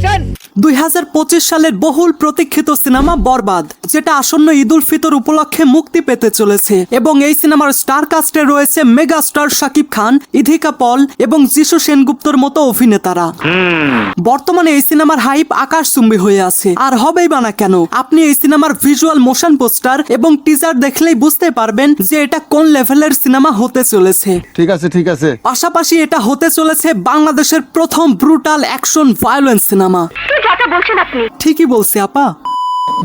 2025 সালের বহুল প্রতীক্ষিত সিনেমা বরবাদ, যেটা আসন্ন ঈদ উল ফিতর উপলক্ষে মুক্তি পেতে চলেছে এবং এই সিনেমার স্টার কাস্টে রয়েছে মেগা স্টার শাকিব খান, ইধিকা পল এবং যিশু সেনগুপ্তর মতো অভিনেতারা। বর্তমানে এই সিনেমার হাইপ আকাশচুম্বী হয়ে আছে, আর হবেই বা না কেন। আপনি এই সিনেমার ভিজুয়াল মোশন পোস্টার এবং টিজার দেখলেই বুঝতে পারবেন যে এটা কোন লেভেলের সিনেমা হতে চলেছে। ঠিক আছে ঠিক আছে। পাশাপাশি এটা হতে চলেছে বাংলাদেশের প্রথম ব্রুটাল অ্যাকশন ভায়োলেন্স সিনেমা। ঠিকই বলছি আপা।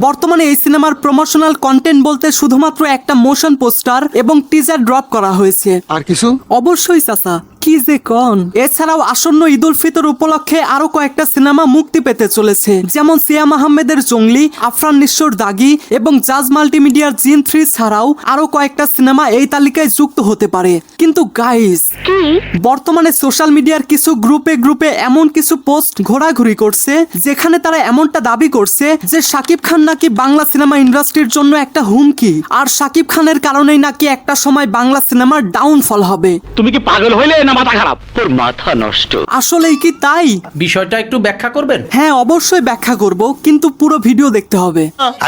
বর্তমানে এই সিনেমার প্রমোশনাল কন্টেন্ট বলতে শুধুমাত্র একটা মোশন পোস্টার এবং টিজার ড্রপ করা হয়েছে। আর কিছু? অবশ্যই চাচা, কি যে কন। এছাড়াও আসন্ন ঈদ উল ফিতর উপলক্ষে আরো কয়েকটা সিনেমা মুক্তি পেতে চলেছে, যেমন সিয়াম আহমেদের জঙ্গলি, আফরান নিশোর দাগি এবং জাজ মাল্টিমিডিয়ার জিন 3 ছাড়াও আরো কয়েকটা সিনেমা এই তালিকায় যুক্ত হতে পারে। কিন্তু গাইস, বর্তমানে সোশ্যাল মিডিয়ার কিছু গ্রুপে এমন কিছু পোস্ট ঘোরাঘুরি করছে যেখানে তারা এমনটা দাবি করছে যে শাকিব খান নাকি বাংলা সিনেমা ইন্ডাস্ট্রির জন্য একটা হুমকি, আর শাকিব খানের কারণেই নাকি একটা সময় বাংলা সিনেমার ডাউনফল হবে। তুমি কি পাগল হইলে না মাথা খারাপ? তোর মাথা নষ্ট। আসলেই কি তাই? বিষয়টা একটু ব্যাখ্যা করবেন? হ্যাঁ, অবশ্যই ব্যাখ্যা করব, কিন্তু পুরো ভিডিও দেখতে হবে।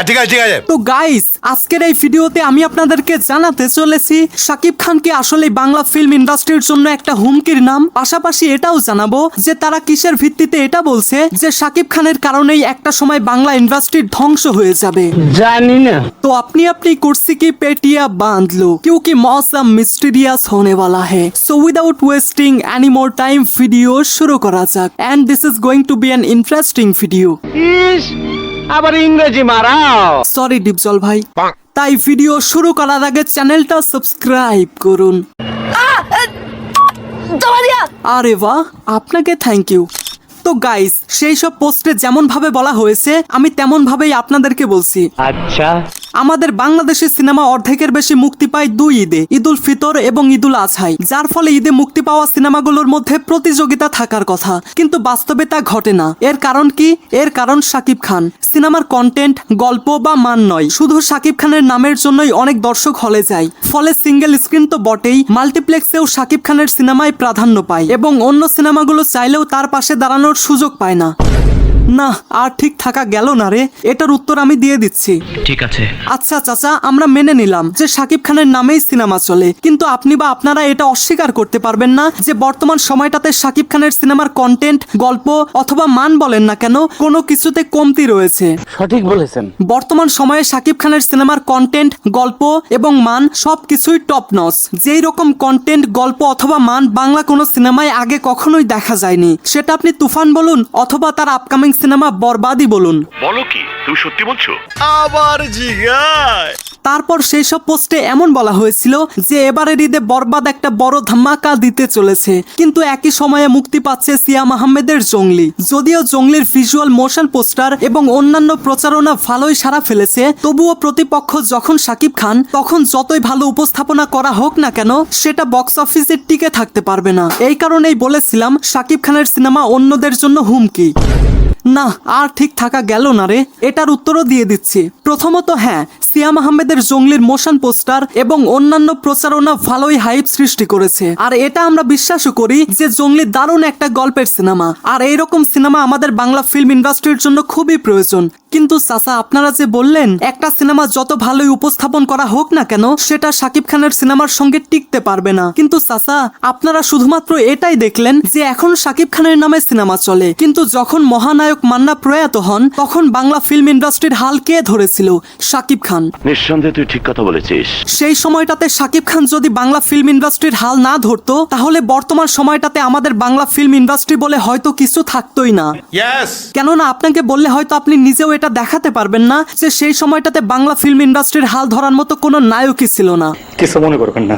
ঠিক আছে ঠিক আছে। তো গাইস, আজকের এই ভিডিওতে আমি আপনাদেরকে জানাতে চলেছি শাকিব খান কি আসলে বাংলা ফিল্ম ইন্ডাস্ট্রির জন্য একটা হুমকির নাম। পাশাপাশি এটাও জানাবো যে তারা কিসের ভিত্তিতে এটা বলছে যে শাকিব খানের কারণেই একটা সময় বাংলা ইন্ডাস্ট্রির ধ্বংস হয়ে যাবে। জানি না। तो अपनी अपनी कुर्सी की पेटियां बांध लो, क्योंकि मौसम मिस्टीरियस होने वाला है। So without wasting any more time, video शुरू करा जाक। And this is going to be an interesting video. ইস, আবার ইংরেজি মারাও। সরি ডিপজল ভাই। তাই ভিডিও শুরু করার আগে চ্যানেলটা সাবস্ক্রাইব করুন। আরে বাহ, আপনাকে থ্যাংক ইউ। তো গাইস, সেই সব পোস্টে যেমন ভাবে বলা হয়েছে আমি তেমন ভাবেই আপনাদেরকে বলছি। আচ্ছা, আমাদের বাংলাদেশের সিনেমা অর্ধেকের বেশি মুক্তি পায় দুই ঈদে, ঈদ উল ফিতর এবং ঈদ উল আজহায়, যার ফলে ঈদে মুক্তি পাওয়া সিনেমাগুলোর মধ্যে প্রতিযোগিতা থাকার কথা, কিন্তু বাস্তবে তা ঘটে না। এর কারণ কি? এর কারণ শাকিব খান। সিনেমার কন্টেন্ট, গল্প বা মান নয়, শুধু শাকিব খানের নামের জন্যই অনেক দর্শক হলে যায়। ফলে সিঙ্গেল স্ক্রিন তো বটেই, মাল্টিপ্লেক্সেও শাকিব খানের সিনেমায় প্রাধান্য পায় এবং অন্য সিনেমাগুলো চাইলেও তার পাশে দাঁড়ানোর সুযোগ পায় না। না, আর ঠিক থাকা গেল না রে। এটার উত্তর আমি দিয়ে দিচ্ছি। ঠিক আছে। আচ্ছা চাচা, আমরা মেনে নিলাম যে শাকিব খানের নামেই সিনেমা চলে, কিন্তু আপনি বা আপনারা এটা অস্বীকার করতে পারবেন না যে বর্তমান সময়টাতে শাকিব খানের সিনেমার কন্টেন্ট, গল্প অথবা মান বলেন না কেন, কোনো কিছুতে কমতি রয়েছে। সঠিক বলেছেন। বর্তমান সময়ে শাকিব খানের সিনেমার কন্টেন্ট, গল্প এবং মান সবকিছুই টপ নচ। যেই রকম কন্টেন্ট, গল্প অথবা মান বাংলা কোনো সিনেমায় আগে কখনোই দেখা যায়নি। সেটা আপনি তুফান বলুন অথবা তার আপকামিং সিনেমা বরবাদই বলুন। বলো কি, তুমি সত্যি বলছো? আবার জিগায়। তারপর সেই সব পোস্টে এমন বলা হয়েছিল যে এবারের ঈদে বরবাদ একটা বড় ধামাকা দিতে চলেছে, কিন্তু একই সময়ে মুক্তি পাচ্ছে সিয়াম আহমেদের জঙ্গলি। যদিও জঙ্গলির ভিজুয়াল মোশন পোস্টার এবং অন্যান্য প্রচারণা ভালোই সাড়া ফেলেছে, তবুও প্রতিপক্ষ যখন শাকিব খান, তখন যতই ভালো উপস্থাপনা করা হোক না কেন সেটা বক্স অফিসে টিকে থাকতে পারবে না। এই কারণেই বলেছিলাম শাকিব খানের সিনেমা অন্যদের জন্য হুমকি। না, আর ঠিক থাকা গেল না রে। এটার উত্তরও দিয়ে দিচ্ছি। প্রথমত, হ্যাঁ, সিয়াম আহমেদের জঙ্গলির মোশন পোস্টার এবং অন্যান্য প্রচারণা ভালোই হাইপ সৃষ্টি করেছে, আর এটা আমরা বিশ্বাসও করি যে জঙ্গলি দারুণ একটা গল্পের সিনেমা, আর এইরকম সিনেমা আমাদের বাংলা ফিল্ম ইন্ডাস্ট্রির জন্য খুবই প্রয়োজন। কিন্তু চাচা, আপনারা যে বললেন একটা সিনেমা যত ভালোই উপস্থাপন করা হোক না কেন সেটা শাকিব খানের সিনেমার সঙ্গে টিকতে পারবে না। কিন্তু চাচা, আপনারা শুধুমাত্র এটাই দেখলেন যে এখন শাকিব খানের নামে সিনেমা চলে, কিন্তু যখন মহানায়ক মান্না প্রয়াত হন তখন বাংলা ফিল্ম ইন্ডাস্ট্রির হাল কে ধরেছিল? শাকিব খান। নিঃসন্দেহে তুই ঠিক কথা বলেছিস। সেই সময়টাতে শাকিব খান যদি বাংলা ফিল্ম ইন্ডাস্ট্রির হাল না ধরতো, তাহলে বর্তমান সময়টাতে আমাদের বাংলা ফিল্ম ইন্ডাস্ট্রি বলে হয়তো কিছু থাকতোই না। কেননা আপনাকে বললে হয়তো আপনি নিজেও এটা দেখাতে পারবেন না যে সেই সময়টাতে বাংলা ফিল্ম ইন্ডাস্ট্রির হাল ধরার মতো কোনো নায়কই ছিল না। কিছু মনে করবেন না,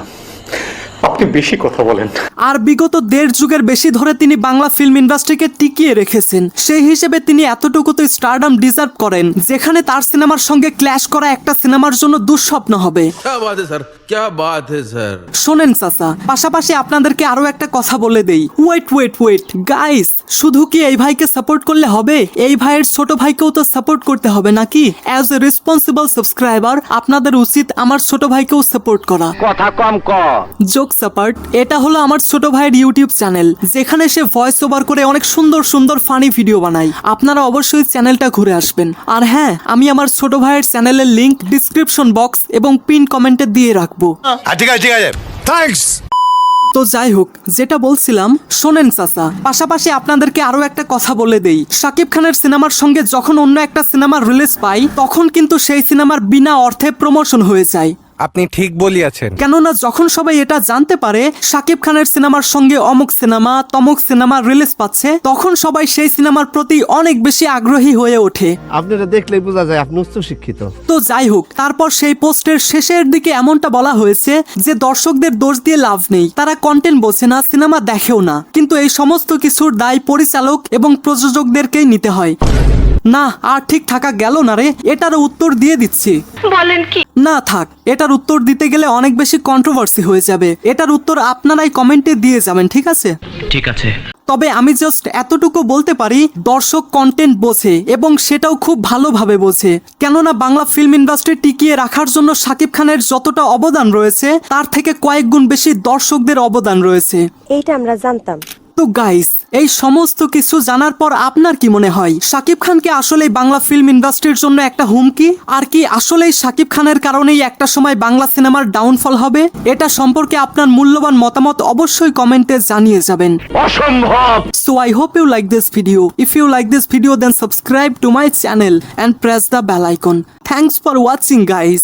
আপনি বেশি কথা বলেন। আর বিগত 1.5 যুগের বেশি ধরে তিনি বাংলা ফিল্ম ইন্ডাস্ট্রিকে টিকিয়ে রেখেছেন। সেই হিসেবে তিনি এতটুকু তো স্টারডাম ডিজার্ভ করেন, যেখানে তার সিনেমার সঙ্গে ক্ল্যাশ করা একটা সিনেমার জন্য দুঃস্বপ্ন হবে। क्या बात है सर। শোনেন চাচা, পাশাপাশি আপনাদেরকে আরো একটা কথা বলে দেই। ওয়েট গাইস, শুধু কি এই ভাইকে সাপোর্ট করলে হবে? এই ভাইয়ের ছোট ভাইকেও তো সাপোর্ট করতে হবে নাকি? অ্যাজ এ রেসপন্সিবল সাবস্ক্রাইবার আপনাদের উচিত আমার ছোট ভাইকেও সাপোর্ট করা। কথা কম ক। জোক সাপোর্ট, এটা হলো আমার ছোট ভাইয়ের ইউটিউব চ্যানেল, যেখানে সে ভয়েস ওভার করে অনেক সুন্দর সুন্দর ফানি ভিডিও বানায়। আপনারা অবশ্যই চ্যানেলটা ঘুরে আসবেন। আর হ্যাঁ, আমি আমার ছোট ভাইয়ের চ্যানেলের লিংক ডিসক্রিপশন বক্স এবং পিন কমেন্টে দিয়ে রাখবো। ঠিক আছে থ্যাঙ্কস। তো যাই হোক, যেটা বলছিলাম, শোনেন চাচা, পাশাপাশি আপনাদেরকে আরো একটা কথা বলে দেই। শাকিব খানের সিনেমার সঙ্গে যখন অন্য একটা সিনেমার রিলিজ পাই, তখন কিন্তু সেই সিনেমার বিনা অর্থে প্রমোশন হয়ে যায়। আপনি ঠিক বলিয়াছেন। কেননা যখন সবাই এটা জানতে পারে শাকিব খানের সিনেমার সঙ্গে অমুক সিনেমা তমুক সিনেমা রিলিজ পাচ্ছে, তখন সবাই সেই সিনেমার প্রতি অনেক বেশি আগ্রহী হয়ে ওঠে। আপনারা দেখলেই বোঝা যায় আপনি উচ্চ শিক্ষিত। তো যাই হোক, তারপর সেই পোস্টের শেষের দিকে এমনটা বলা হয়েছে যে দর্শকদের দোষ দিয়ে লাভ নেই, তারা কন্টেন্ট বোঝে না, সিনেমা দেখেও না, কিন্তু এই সমস্ত কিছুর দায় পরিচালক এবং প্রযোজকদেরকেই নিতে হয়। না, আর ঠিক থাকা গেল না রে, এটারও উত্তর দিয়ে দিচ্ছি। বলেন কি? না থাক, এটার উত্তর দিতে গেলে অনেক বেশি কন্ট্রোভার্সি হয়ে যাবে। এটার উত্তর আপনারাই কমেন্টে দিয়ে যাবেন, ঠিক আছে? ঠিক আছে। তবে আমি জাস্ট এতটুকু বলতে পারি, দর্শক কন্টেন্ট বোঝে এবং সেটাও খুব ভালোভাবে বোঝে। কেননা বাংলা ফিল্ম ইন্ডাস্ট্রি টিকিয়ে রাখার জন্য শাকিব খানের যতটা অবদান রয়েছে, তার থেকে কয়েক গুণ বেশি দর্শকদের অবদান রয়েছে। এইটা আমরা জানতাম। তো গাইস, এই সমস্ত কিছু জানার পর আপনার কি মনে হয়? শাকিব খান কি আসলেই বাংলা ফিল্ম ইন্ডাস্ট্রির জন্য একটা হুমকি? আর কি আসলেই শাকিব খানের কারণেই একটা সময় বাংলা সিনেমার ডাউনফল হবে? এটা সম্পর্কে আপনার মূল্যবান মতামত অবশ্যই কমেন্টে জানিয়ে যাবেন। অসম্ভব। So I hope you like this video. If you like this video, then subscribe to my channel and press the bell icon. Thanks for watching, guys.